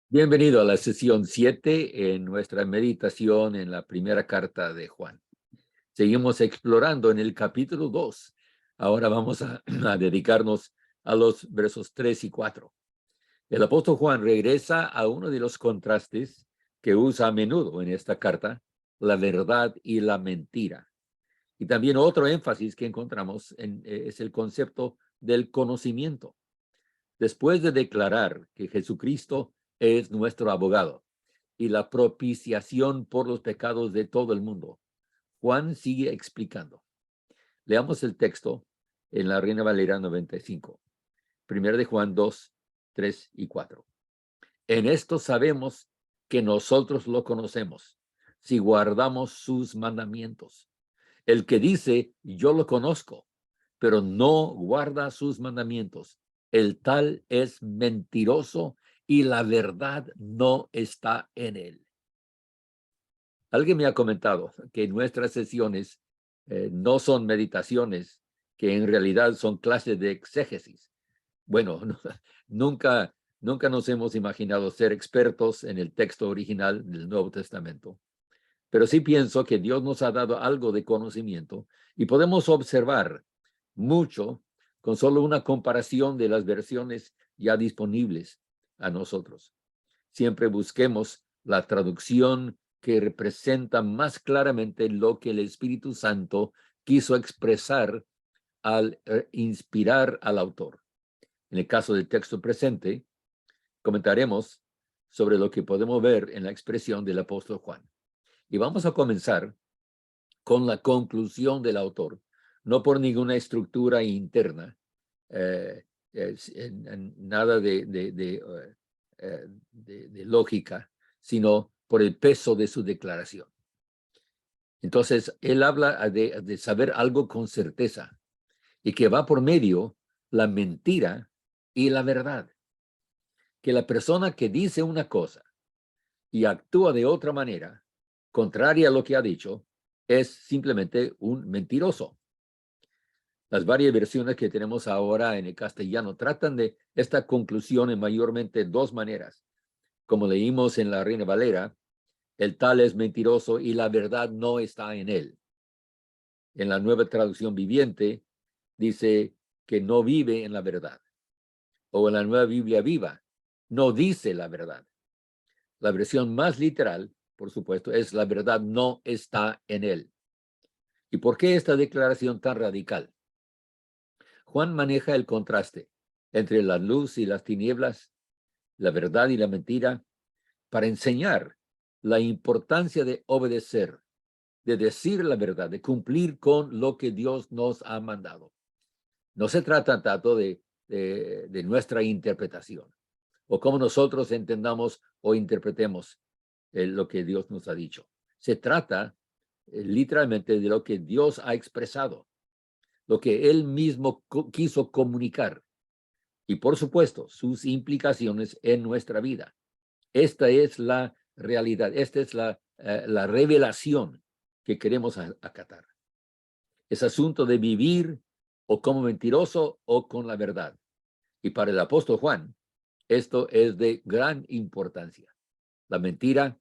Bienvenido a la sesión 7 en nuestra meditación en la primera carta de Juan. Seguimos explorando en el capítulo 2. Ahora vamos a dedicarnos a los versos 3 y 4. El apóstol Juan regresa a uno de los contrastes que usa a menudo en esta carta, la verdad y la mentira. Y también otro énfasis que encontramos es el concepto del conocimiento. Después de declarar que Jesucristo es nuestro abogado y la propiciación por los pecados de todo el mundo, Juan sigue explicando. Leamos el texto en la Reina Valera 95. Primero de Juan 2, 3 y 4. En esto sabemos que nosotros lo conocemos, si guardamos sus mandamientos. El que dice, yo lo conozco, pero no guarda sus mandamientos, el tal es mentiroso y la verdad no está en él. Alguien me ha comentado que nuestras sesiones no son meditaciones, que en realidad son clases de exégesis. Bueno, nunca nos hemos imaginado ser expertos en el texto original del Nuevo Testamento. Pero sí pienso que Dios nos ha dado algo de conocimiento y podemos observar mucho con solo una comparación de las versiones ya disponibles a nosotros. Siempre busquemos la traducción que representa más claramente lo que el Espíritu Santo quiso expresar al inspirar al autor. En el caso del texto presente, comentaremos sobre lo que podemos ver en la expresión del apóstol Juan. Y vamos a comenzar con la conclusión del autor, no por ninguna estructura interna, nada de lógica, sino por el peso de su declaración. Entonces, él habla de saber algo con certeza y que va por medio la mentira y la verdad. Que la persona que dice una cosa y actúa de otra manera, contraria a lo que ha dicho, es simplemente un mentiroso. Las varias versiones que tenemos ahora en el castellano tratan de esta conclusión en mayormente dos maneras. Como leímos en la Reina Valera, el tal es mentiroso y la verdad no está en él. En la Nueva Traducción Viviente dice que no vive en la verdad. O en la Nueva Biblia Viva, no dice la verdad. La versión más literal, por supuesto, es la verdad no está en él. ¿Y por qué esta declaración tan radical? Juan maneja el contraste entre la luz y las tinieblas, la verdad y la mentira, para enseñar la importancia de obedecer, de decir la verdad, de cumplir con lo que Dios nos ha mandado. No se trata tanto de nuestra interpretación o cómo nosotros entendamos o interpretemos lo que Dios nos ha dicho. Se trata literalmente de lo que Dios ha expresado, lo que Él mismo quiso comunicar y, por supuesto, sus implicaciones en nuestra vida. Esta es la realidad, esta es la revelación que queremos acatar. Es asunto de vivir o como mentiroso o con la verdad. Y para el apóstol Juan, esto es de gran importancia. La mentira,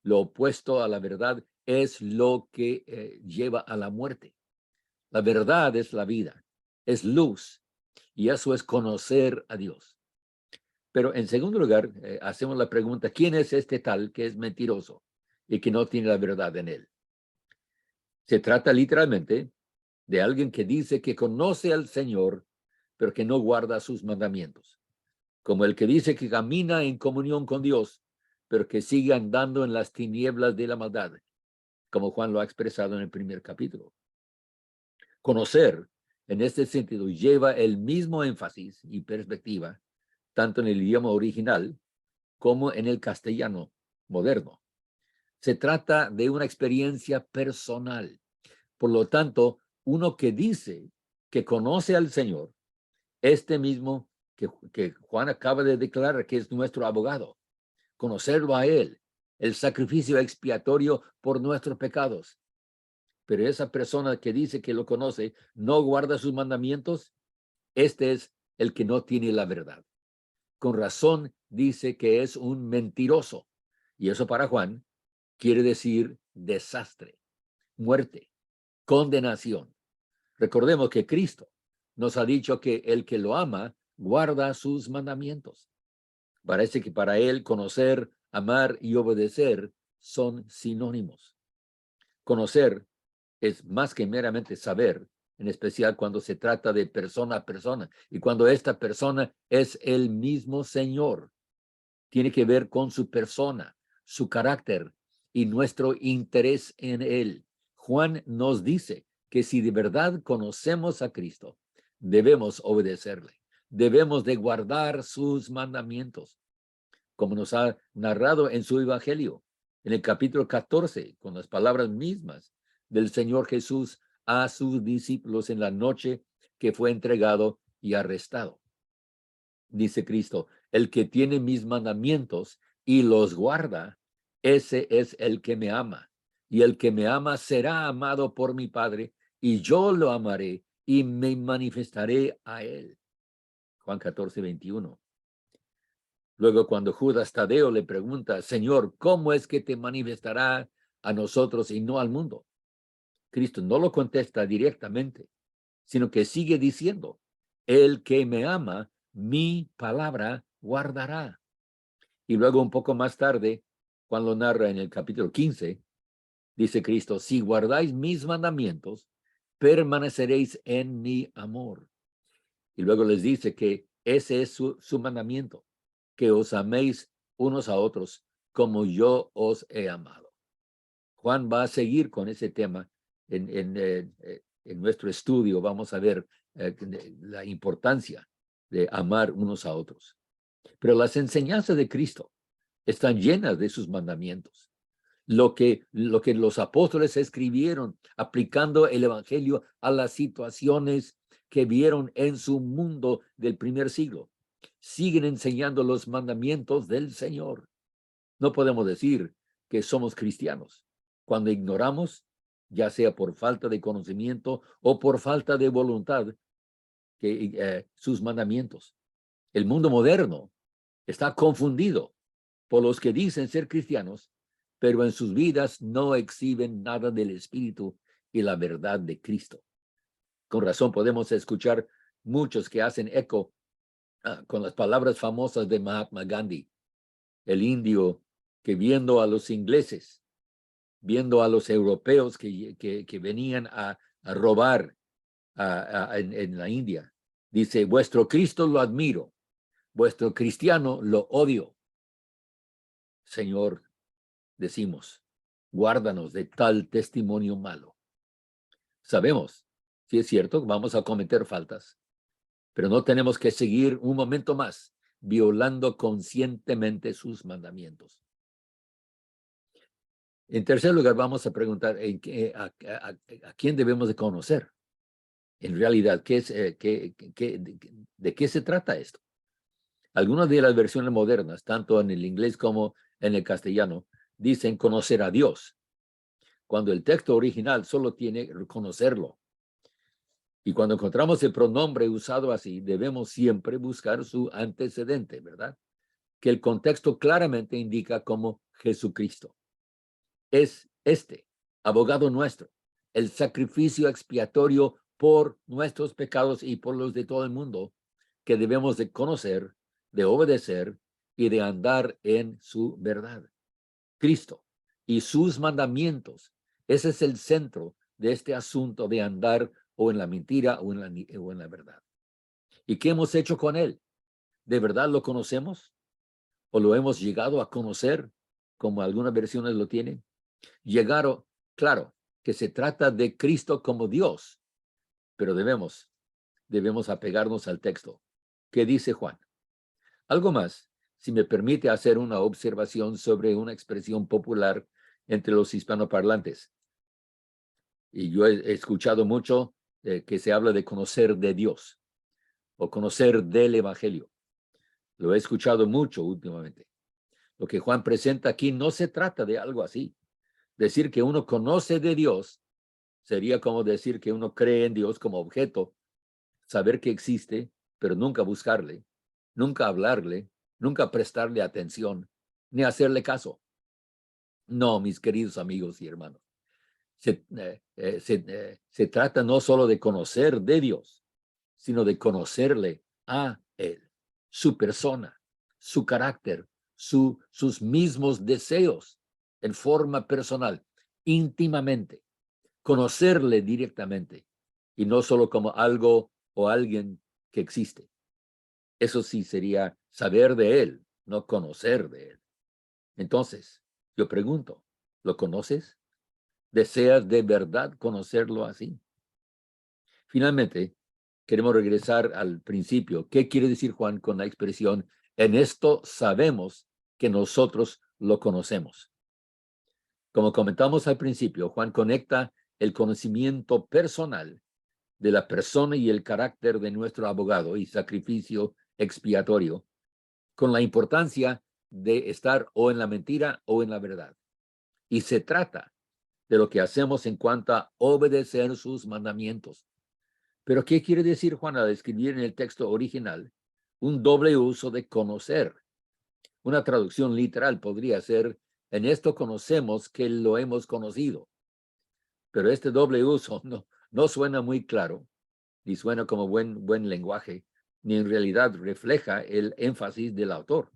lo opuesto a la verdad, es lo que lleva a la muerte. La verdad es la vida, es luz, y eso es conocer a Dios. Pero en segundo lugar, hacemos la pregunta, ¿quién es este tal que es mentiroso y que no tiene la verdad en él? Se trata literalmente de alguien que dice que conoce al Señor, pero que no guarda sus mandamientos. Como el que dice que camina en comunión con Dios, pero que sigue andando en las tinieblas de la maldad, como Juan lo ha expresado en el primer capítulo. Conocer, en este sentido, lleva el mismo énfasis y perspectiva, tanto en el idioma original como en el castellano moderno. Se trata de una experiencia personal. Por lo tanto, uno que dice que conoce al Señor, este mismo que Juan acaba de declarar que es nuestro abogado, conocerlo a Él, el sacrificio expiatorio por nuestros pecados. Pero esa persona que dice que lo conoce no guarda sus mandamientos, este es el que no tiene la verdad. Con razón dice que es un mentiroso. Y eso para Juan quiere decir desastre, muerte, condenación. Recordemos que Cristo nos ha dicho que el que lo ama guarda sus mandamientos. Parece que para él conocer, amar y obedecer son sinónimos. Conocer es más que meramente saber, en especial cuando se trata de persona a persona y cuando esta persona es el mismo Señor. Tiene que ver con su persona, su carácter y nuestro interés en él. Juan nos dice que si de verdad conocemos a Cristo, debemos obedecerle, debemos de guardar sus mandamientos, como nos ha narrado en su evangelio, en el capítulo 14, con las palabras mismas del Señor Jesús a sus discípulos en la noche que fue entregado y arrestado. Dice Cristo, el que tiene mis mandamientos y los guarda, ese es el que me ama. Y el que me ama será amado por mi Padre, y yo lo amaré y me manifestaré a él. Juan 14, 21. Luego, cuando Judas Tadeo le pregunta, Señor, ¿cómo es que te manifestará a nosotros y no al mundo? Cristo no lo contesta directamente, sino que sigue diciendo, el que me ama, mi palabra guardará. Y luego un poco más tarde, cuando narra en el capítulo 15, dice Cristo, si guardáis mis mandamientos, permaneceréis en mi amor. Y luego les dice que ese es su mandamiento, que os améis unos a otros como yo os he amado. Juan va a seguir con ese tema en nuestro estudio. Vamos a ver la importancia de amar unos a otros. Pero las enseñanzas de Cristo están llenas de sus mandamientos. Lo que los apóstoles escribieron aplicando el evangelio a las situaciones que vieron en su mundo del primer siglo. Siguen enseñando los mandamientos del Señor. No podemos decir que somos cristianos cuando ignoramos, ya sea por falta de conocimiento o por falta de voluntad, sus mandamientos. El mundo moderno está confundido por los que dicen ser cristianos, pero en sus vidas no exhiben nada del Espíritu y la verdad de Cristo. Con razón podemos escuchar muchos que hacen eco con las palabras famosas de Mahatma Gandhi, el indio que viendo a los ingleses, viendo a los europeos que venían a robar en la India, dice, vuestro Cristo lo admiro, vuestro cristiano lo odio. Señor, decimos, guárdanos de tal testimonio malo. Sabemos, si es cierto, vamos a cometer faltas, pero no tenemos que seguir un momento más violando conscientemente sus mandamientos. En tercer lugar, vamos a preguntar a quién debemos de conocer. En realidad, ¿de qué se trata esto? Algunas de las versiones modernas, tanto en el inglés como en el castellano, dicen conocer a Dios, cuando el texto original solo tiene conocerlo. Y cuando encontramos el pronombre usado así, debemos siempre buscar su antecedente, ¿verdad? Que el contexto claramente indica como Jesucristo. Es este, abogado nuestro, el sacrificio expiatorio por nuestros pecados y por los de todo el mundo, que debemos de conocer, de obedecer y de andar en su verdad. Cristo y sus mandamientos, ese es el centro de este asunto de andar o en la mentira o en la verdad. ¿Y qué hemos hecho con él? ¿De verdad lo conocemos? ¿O lo hemos llegado a conocer, como algunas versiones lo tienen? Llegaron, claro, que se trata de Cristo como Dios, pero debemos apegarnos al texto. ¿Qué dice Juan? Algo más, si me permite hacer una observación sobre una expresión popular entre los hispanoparlantes. Y yo he escuchado mucho que se habla de conocer de Dios o conocer del Evangelio. Lo he escuchado mucho últimamente. Lo que Juan presenta aquí no se trata de algo así. Decir que uno conoce de Dios sería como decir que uno cree en Dios como objeto, saber que existe pero nunca buscarle, nunca hablarle, nunca prestarle atención, ni hacerle caso. No, mis queridos amigos y hermanos. Se trata no solo de conocer de Dios, sino de conocerle a Él, su persona, su carácter, sus mismos deseos en forma personal, íntimamente, conocerle directamente y no solo como algo o alguien que existe. Eso sí sería saber de Él, no conocer de Él. Entonces, yo pregunto, ¿lo conoces? ¿Deseas de verdad conocerlo así? Finalmente, queremos regresar al principio. ¿Qué quiere decir Juan con la expresión, en esto sabemos que nosotros lo conocemos? Como comentamos al principio, Juan conecta el conocimiento personal de la persona y el carácter de nuestro abogado y sacrificio expiatorio con la importancia de estar o en la mentira o en la verdad. Y se trata de lo que hacemos en cuanto a obedecer sus mandamientos. Pero ¿qué quiere decir Juan al escribir en el texto original un doble uso de conocer? Una traducción literal podría ser, en esto conocemos que lo hemos conocido. Pero este doble uso no suena muy claro, ni suena como buen lenguaje, ni en realidad refleja el énfasis del autor.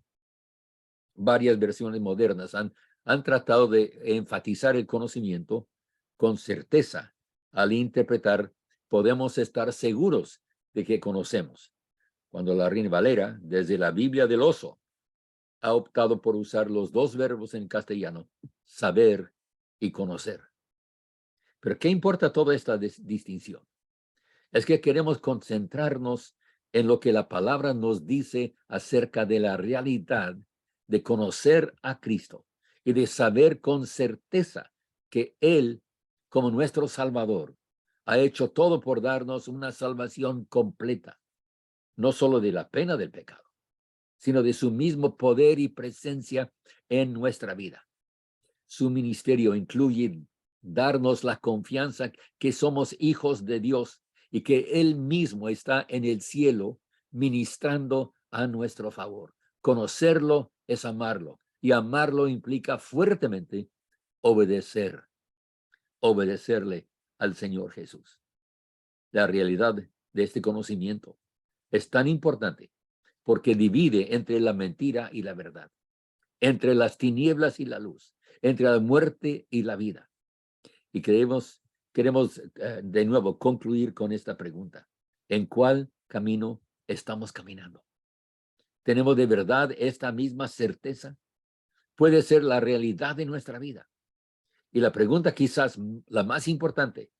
Varias versiones modernas han tratado de enfatizar el conocimiento con certeza. Al interpretar, podemos estar seguros de que conocemos. Cuando la Reina Valera, desde la Biblia del Oso, ha optado por usar los dos verbos en castellano, saber y conocer. Pero ¿qué importa toda esta distinción? Es que queremos concentrarnos en lo que la palabra nos dice acerca de la realidad de conocer a Cristo y de saber con certeza que Él, como nuestro Salvador, ha hecho todo por darnos una salvación completa, no solo de la pena del pecado, sino de su mismo poder y presencia en nuestra vida. Su ministerio incluye darnos la confianza que somos hijos de Dios y que Él mismo está en el cielo ministrando a nuestro favor. Conocerlo es amarlo y amarlo implica fuertemente obedecerle al Señor Jesús. La realidad de este conocimiento es tan importante porque divide entre la mentira y la verdad, entre las tinieblas y la luz, entre la muerte y la vida. Y queremos de nuevo concluir con esta pregunta. ¿En cuál camino estamos caminando? ¿Tenemos de verdad esta misma certeza? Puede ser la realidad de nuestra vida. Y la pregunta quizás la más importante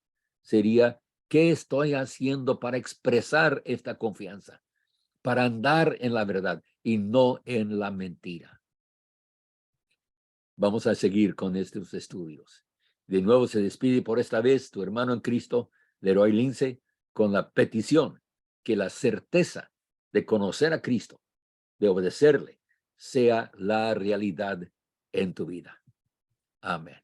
sería, ¿qué estoy haciendo para expresar esta confianza? Para andar en la verdad y no en la mentira. Vamos a seguir con estos estudios. De nuevo se despide por esta vez tu hermano en Cristo, Leroy Lince, con la petición que la certeza de conocer a Cristo, de obedecerle, sea la realidad en tu vida. Amén.